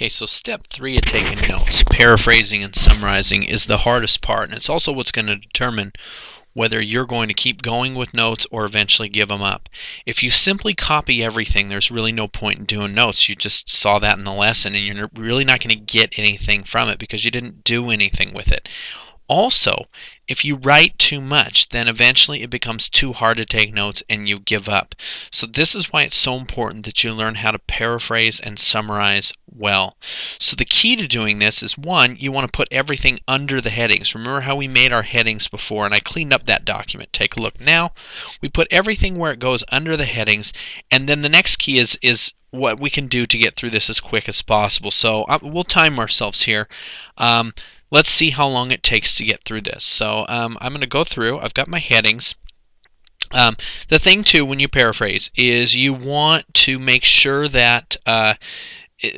Okay, so step 3 of taking notes, paraphrasing and summarizing, is the hardest part, and it's also what's going to determine whether you're going to keep going with notes or eventually give them up. If you simply copy everything, there's really no point in doing notes. You just saw that in the lesson, and you're really not going to get anything from it because you didn't do anything with it. Also, if you write too much, then eventually it becomes too hard to take notes and you give up. So this is why it's so important that you learn how to paraphrase and summarize well. So the key to doing this is, one, you want to put everything under the headings. Remember how we made our headings before, and I cleaned up that document. Take a look now. We put everything where it goes under the headings, and then the next key is what we can do to get through this as quick as possible. So we'll time ourselves here. Let's see how long it takes to get through this. So I'm going to go through. I've got my headings. The thing, too, when you paraphrase is you want to make sure that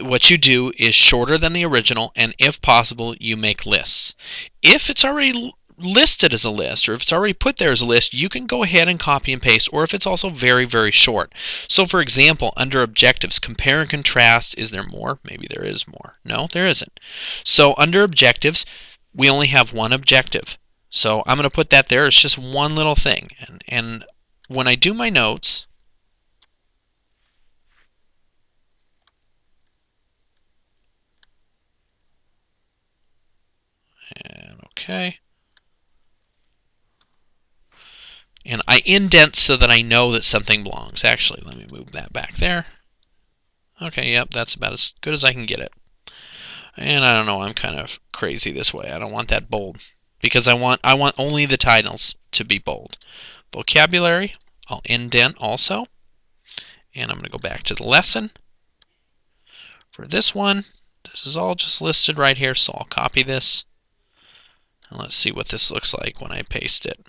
what you do is shorter than the original, and if possible, you make lists. If it's already listed as a list, or if it's already put there as a list, you can go ahead and copy and paste, or if it's also very, very short. So for example, under objectives, compare and contrast, is there more? Maybe there is more. No, there isn't. So under objectives, we only have one objective. So I'm going to put that there. It's just one little thing. And when I do my notes, and okay, and I indent so that I know that something belongs. Actually, let me move that back there. Okay, yep, that's about as good as I can get it. And I don't know, I'm kind of crazy this way. I don't want that bold because I want only the titles to be bold. Vocabulary, I'll indent also. And I'm going to go back to the lesson. For this one, this is all just listed right here, so I'll copy this. And let's see what this looks like when I paste it.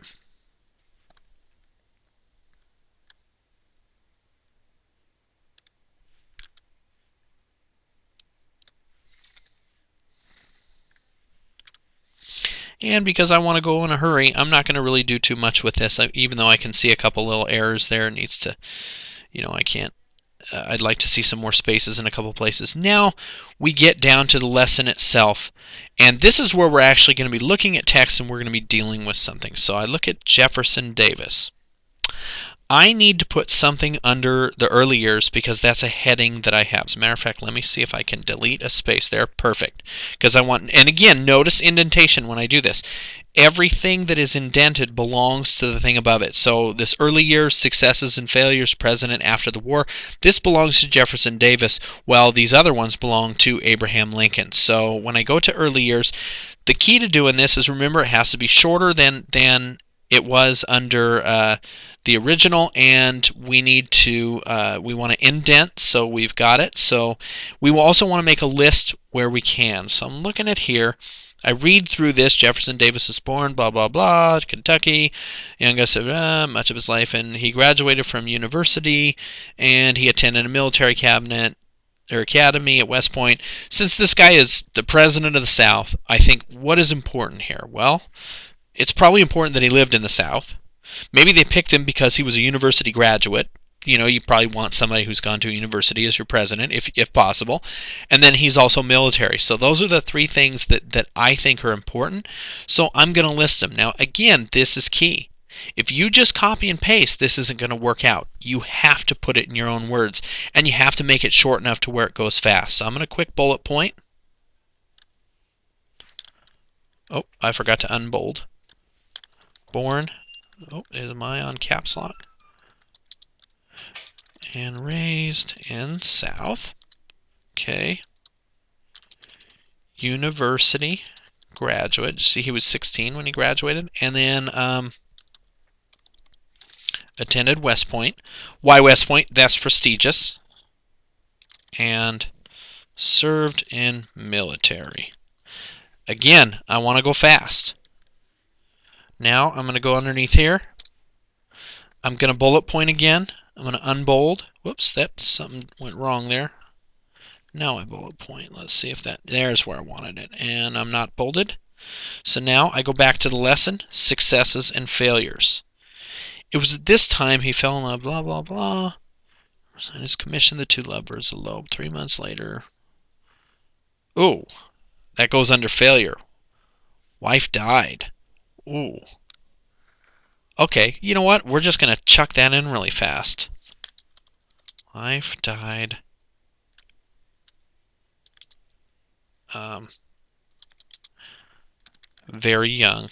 And because I want to go in a hurry, I'm not going to really do too much with this, even though I can see a couple little errors there. It needs to, I can't, I'd like to see some more spaces in a couple places. Now we get down to the lesson itself, and this is where we're actually going to be looking at text and we're going to be dealing with something. So I look at Jefferson Davis. I need to put something under the early years because that's a heading that I have. As a matter of fact, let me see if I can delete a space there. Perfect. Because I want, and again, notice indentation when I do this. Everything that is indented belongs to the thing above it. So this early years, successes and failures, president after the war, this belongs to Jefferson Davis, while these other ones belong to Abraham Lincoln. So when I go to early years, the key to doing this is, remember, it has to be shorter than it was under the original, and we need to we want to indent, so we've got it. So we will also want to make a list where we can. So I'm looking at here. I read through this. Jefferson Davis was born, blah, blah, blah, Kentucky, youngest much of his life, and he graduated from university, and he attended a military academy at West Point. Since this guy is the president of the South, I think what is important here? Well, it's probably important that he lived in the South. Maybe they picked him because he was a university graduate. You probably want somebody who's gone to a university as your president, if possible. And then he's also military. So those are the three things that I think are important. So I'm going to list them. Now, again, this is key. If you just copy and paste, this isn't going to work out. You have to put it in your own words, and you have to make it short enough to where it goes fast. So I'm going to quick bullet point. Oh, I forgot to unbold. Born. Oh, is my on caps lock? And raised in South. Okay. University graduate. See, he was 16 when he graduated. And then attended West Point. Why West Point? That's prestigious. And served in military. Again, I want to go fast. Now I'm going to go underneath here. I'm going to bullet point again. I'm going to unbold. Whoops, something went wrong there. Now I bullet point. Let's see if there's where I wanted it. And I'm not bolded. So now I go back to the lesson, successes and failures. It was at this time he fell in love, blah, blah, blah. Resigned his commission, the two lovers eloped 3 months later. Ooh, that goes under failure. Wife died. Ooh. Okay, you know what? We're just going to chuck that in really fast. Wife died. Very young.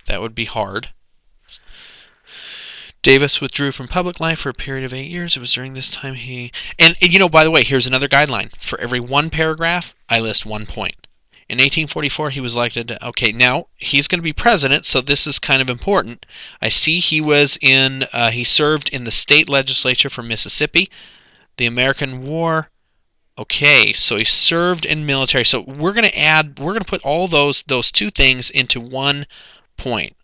That would be hard. Davis withdrew from public life for a period of 8 years. It was during this time he... And you know, by the way, here's another guideline. For every one paragraph, I list 1 point. In 1844, he was elected... Okay, now, he's going to be president, so this is kind of important. I see he was in... he served in the state legislature for Mississippi. The American War... Okay, so he served in military. So we're going to put all those two things into 1 point.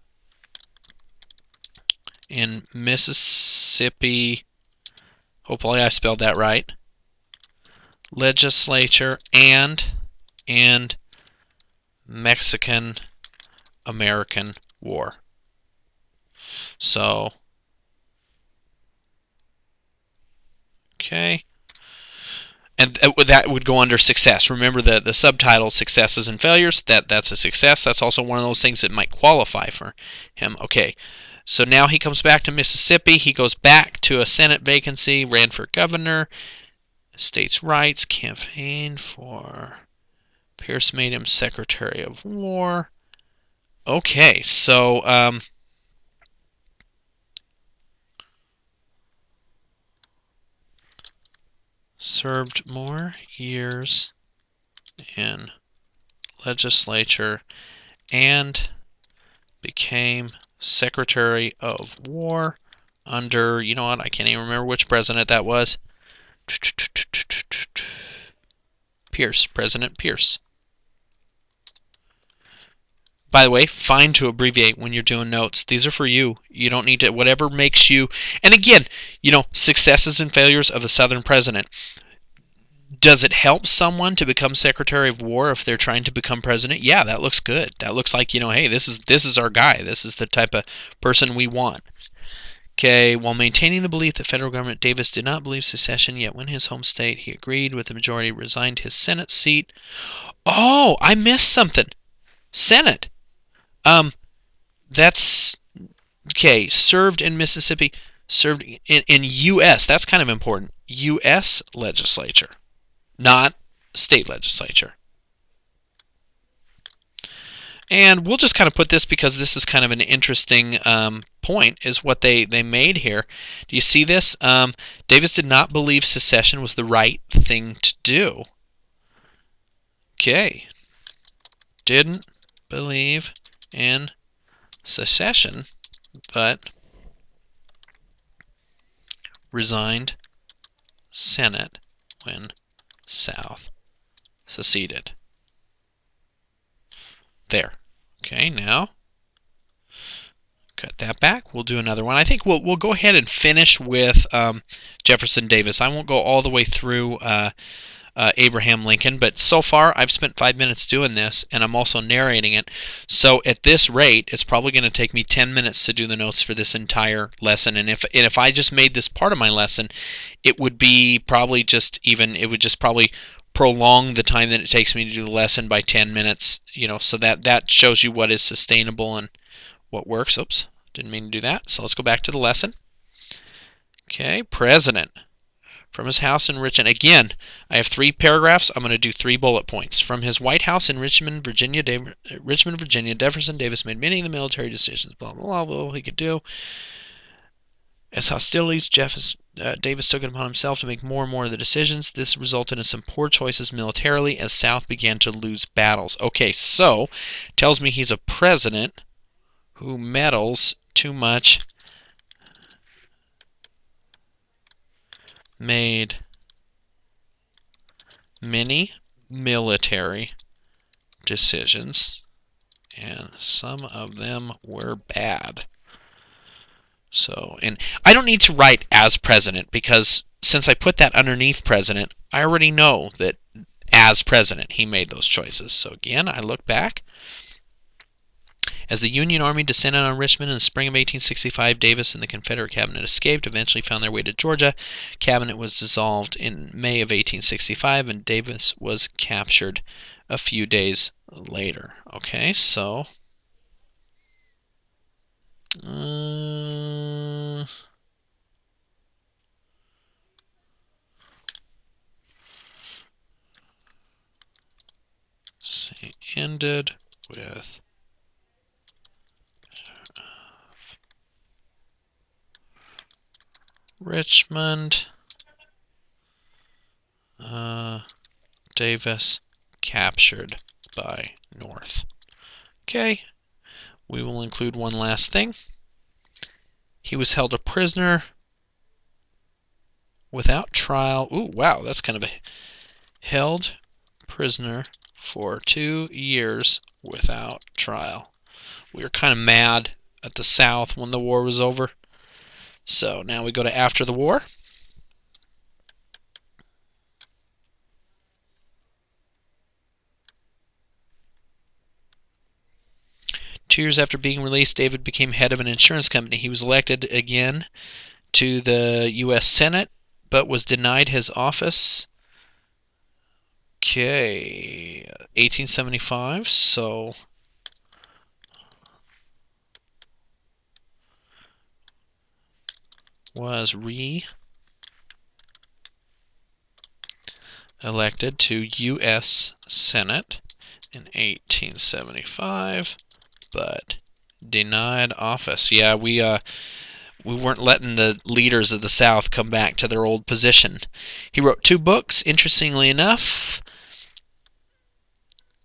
In Mississippi, hopefully I spelled that right, legislature and Mexican-American War. So, okay. And that would go under success. Remember the subtitle, Successes and Failures. That's a success. That's also one of those things that might qualify for him. Okay. So now he comes back to Mississippi. He goes back to a Senate vacancy, ran for governor, states' rights, campaign for... Pierce made him Secretary of War. Okay, so... served more years in legislature and became Secretary of War under, you know what, I can't even remember which president that was. Pierce, President Pierce. By the way, fine to abbreviate when you're doing notes. These are for you. You don't need to, whatever makes you, and again, you know, successes and failures of the Southern president. Does it help someone to become Secretary of War if they're trying to become president? Yeah, that looks good. That looks like, you know, hey, this is our guy. This is the type of person we want. Okay, while maintaining the belief that federal government, Davis did not believe secession, yet when his home state, he agreed with the majority, resigned his Senate seat. Oh, I missed something. Senate. That's, okay, served in Mississippi, served in U.S., that's kind of important, U.S. legislature, not state legislature. And we'll just kind of put this because this is kind of an interesting point, is what they made here. Do you see this? Davis did not believe secession was the right thing to do. Okay. Didn't believe in secession, but resigned Senate when South seceded. There. Okay, now cut that back. We'll do another one. I think we'll go ahead and finish with Jefferson Davis. I won't go all the way through Abraham Lincoln, but so far I've spent 5 minutes doing this, and I'm also narrating it. So at this rate, it's probably going to take me 10 minutes to do the notes for this entire lesson. And if I just made this part of my lesson, it would be probably it would just probably prolong the time that it takes me to do the lesson by 10 minutes. You know, so that shows you what is sustainable and what works. Oops, didn't mean to do that. So let's go back to the lesson. Okay, President. From his house in Richmond. Again, I have 3 paragraphs. I'm going to do 3 bullet points. From his White House in Richmond, Virginia, Jefferson Davis made many of the military decisions. Blah, blah, blah, blah, he could do. As hostilities, Davis took it upon himself to make more and more of the decisions. This resulted in some poor choices militarily as South began to lose battles. Okay, so tells me he's a president who meddles too much. Made many military decisions, and some of them were bad. So, and I don't need to write as president, because since I put that underneath president, I already know that as president he made those choices. So again, I look back, As the Union Army descended on Richmond in the spring of 1865, Davis and the Confederate cabinet escaped, eventually found their way to Georgia. Cabinet was dissolved in May of 1865, and Davis was captured a few days later. Okay, so say ended with Richmond, Davis captured by North. Okay, we will include one last thing. He was held a prisoner without trial. Ooh, wow, that's kind of a held prisoner for 2 years without trial. We were kind of mad at the South when the war was over. So now we go to after the war. Two years after being released, David became head of an insurance company. He was elected again to the U.S. Senate, but was denied his office. Okay, 1875, so was re-elected to U.S. Senate in 1875, but denied office. Yeah, we weren't letting the leaders of the South come back to their old position. He wrote 2 books, interestingly enough,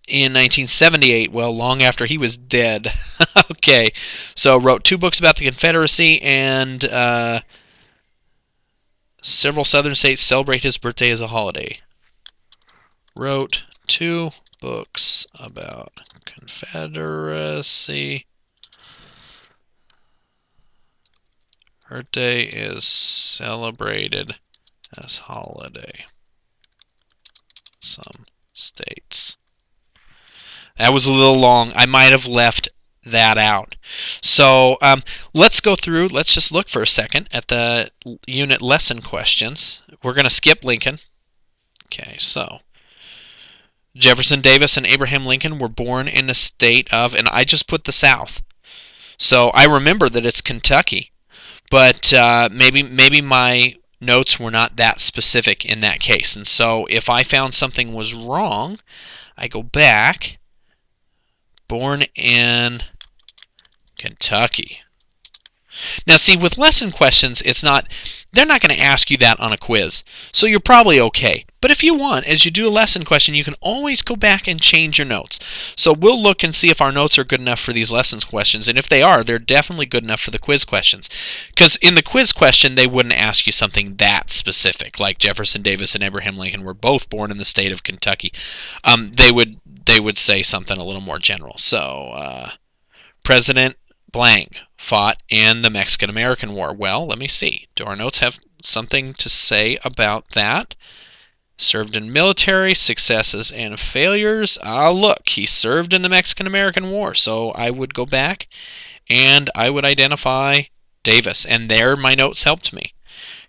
in 1978, well, long after he was dead. Okay, so wrote 2 books about the Confederacy, and several southern states celebrate his birthday as a holiday. Wrote 2 books about Confederacy. Birthday is celebrated as holiday. Some states. That was a little long. I might have left that out. So let's go through. Let's just look for a second at the unit lesson questions. We're going to skip Lincoln. Okay, so Jefferson Davis and Abraham Lincoln were born in the state of, and I just put the South. So I remember that it's Kentucky, but maybe my notes were not that specific in that case. And so if I found something was wrong, I go back. Born in Kentucky. Now see, with lesson questions, they're not going to ask you that on a quiz, so you're probably okay. But if you want, as you do a lesson question, you can always go back and change your notes. So we'll look and see if our notes are good enough for these lessons questions, and if they are, they're definitely good enough for the quiz questions. Because in the quiz question, they wouldn't ask you something that specific, like Jefferson Davis and Abraham Lincoln were both born in the state of Kentucky. They would say something a little more general. So, President blank fought in the Mexican-American War. Well, let me see. Do our notes have something to say about that? Served in military, successes and failures. Look, he served in the Mexican-American War. So I would go back and I would identify Davis. And there my notes helped me.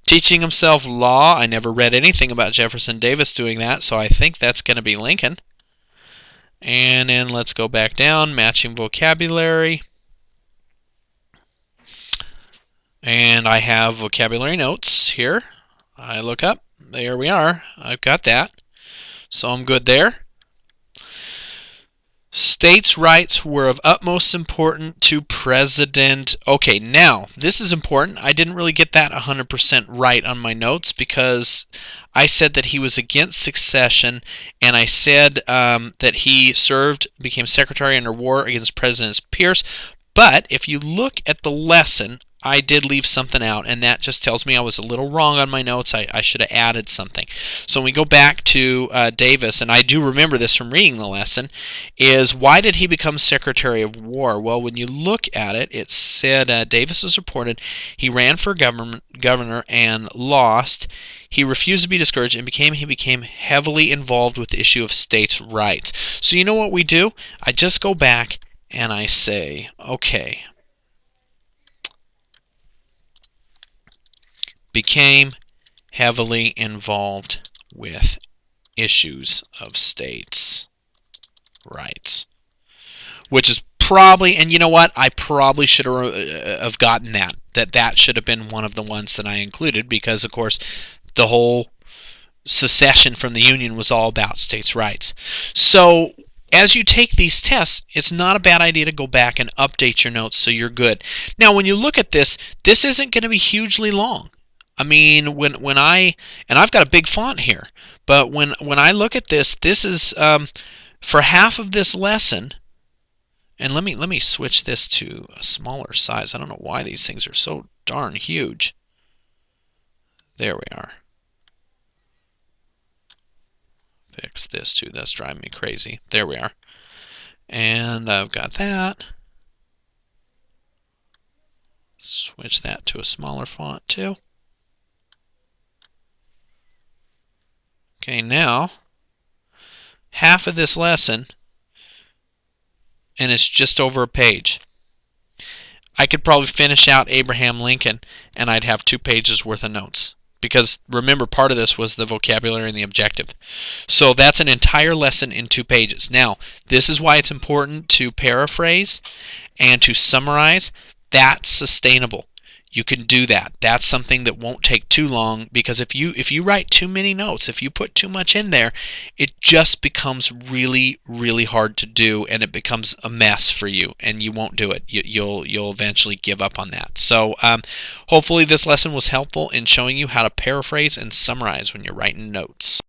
Teaching himself law. I never read anything about Jefferson Davis doing that, so I think that's going to be Lincoln. And then let's go back down. Matching vocabulary. And I have vocabulary notes here. I look up. There we are. I've got that. So I'm good there. States' rights were of utmost importance to President. Okay, now, this is important. I didn't really get that 100% right on my notes because I said that he was against secession, and I said that he became secretary under war against President Pierce. But if you look at the lesson, I did leave something out, and that just tells me I was a little wrong on my notes. I should have added something. So when we go back to Davis, and I do remember this from reading the lesson, is why did he become Secretary of War? Well, when you look at it, it said Davis was reported he ran for governor and lost. He refused to be discouraged and he became heavily involved with the issue of states' rights. So you know what we do? I just go back and I say, okay, became heavily involved with issues of states' rights. Which is probably, and you know what? I probably should have gotten that. That should have been one of the ones that I included because, of course, the whole secession from the Union was all about states' rights. So as you take these tests, it's not a bad idea to go back and update your notes so you're good. Now, when you look at this isn't going to be hugely long. I mean, when and I've got a big font here, but when I look at this is for half of this lesson. And let me switch this to a smaller size. I don't know why these things are so darn huge. There we are. Fix this too. That's driving me crazy. There we are. And I've got that. Switch that to a smaller font too. Okay, now half of this lesson, and it's just over a page. I could probably finish out Abraham Lincoln and I'd have 2 pages worth of notes. Because remember, part of this was the vocabulary and the objective. So that's an entire lesson in 2 pages. Now, this is why it's important to paraphrase and to summarize. That's sustainable. You can do that. That's something that won't take too long, because if you write too many notes, if you put too much in there, it just becomes really, really hard to do, and it becomes a mess for you, and you won't do it. You'll eventually give up on that. So hopefully this lesson was helpful in showing you how to paraphrase and summarize when you're writing notes.